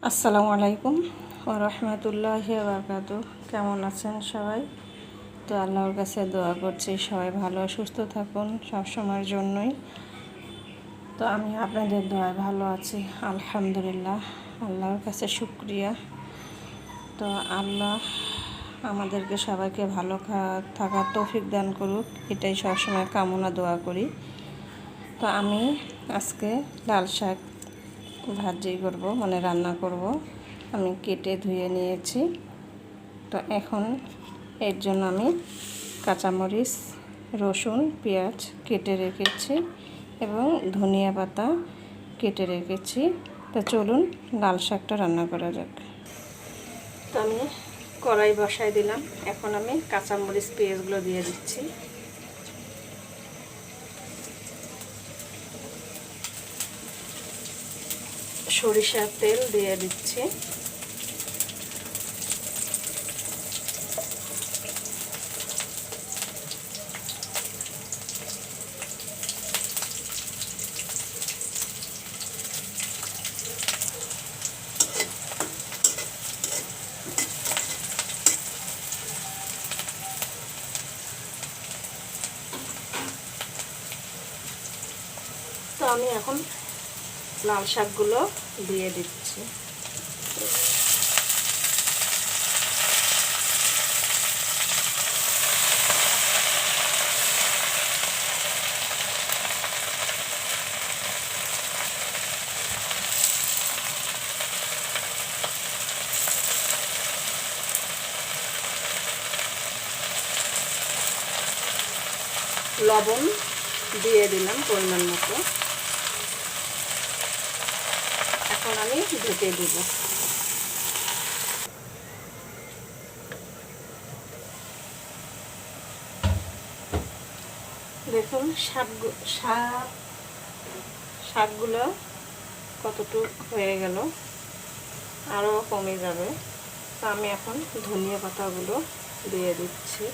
আসসালামু আলাইকুম ওয়া রাহমাতুল্লাহি ওয়া বারাকাতুহু। কেমন আছেন সবাই? তো আল্লাহর কাছে দোয়া করছি সবাই ভালো সুস্থ থাকুন সব সময়ের জন্যই। তো আমি আপনাদের দোয়ায় ভালো আছি আলহামদুলিল্লাহ, আল্লাহর কাছে শুকরিয়া। তো আল্লাহ আমাদেরকে সবাইকে ভালো থাকার তৌফিক দান করুক, এটাই সবসময় কামনা দোয়া করি। তো আমি আজকে লাল শাক ভাজি করব, মানে রান্না করব। আমি কেটে ধুয়ে নিয়েছি। তো এখন এর জন্য আমি কাঁচামরিচ, রসুন, পেঁয়াজ কেটে রেখেছি এবং ধনিয়া পাতা কেটে রেখেছি। তো চলুন লাল শাকটা রান্না করা যাক। তো আমি কড়াই বসাই দিলাম। এখন আমি কাঁচামরিচ পেঁয়াজগুলো দিয়ে দিচ্ছি। সরিষার তেল দিয়ে দিচ্ছি। তো আমি এখন লাল শাকগুলো দিয়ে দিচ্ছি। লবণ দিয়ে দিলাম পরিমাণ মতো। এখন আমি ঢেকে দিব। দেখুন শাকগুলো কতটুকু হয়ে গেল, আরও কমে যাবে। তো আমি এখন ধনিয়া পাতাগুলো দিয়ে দিচ্ছি।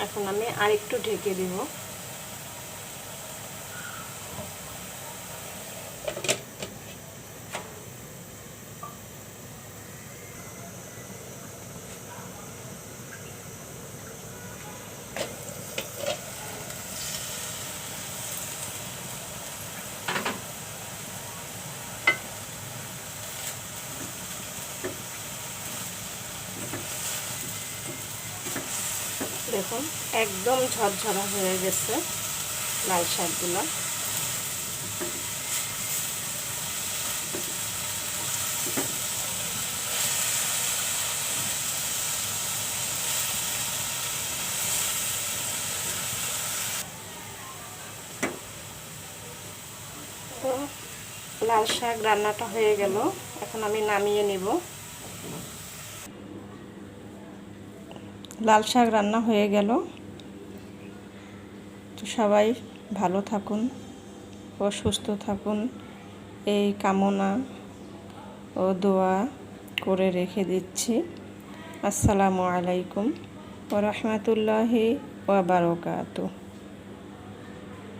এখন আমি আরেকটু ঢেকে দিব। দেখুন একদম ঝরঝরা হয়ে গেছে লাল শাকগুলো। তো লাল শাক রান্নাটা হয়ে গেল, এখন আমি নামিয়ে নিব। লাল শাক রান্না হয়ে গেল। তো সবাই ভালো থাকুন ও সুস্থ থাকুন এই কামনা ও দোয়া করে রেখে দিচ্ছি। আসসালামু আলাইকুম ওয়া রাহমাতুল্লাহি ওয়া বারাকাতুহু।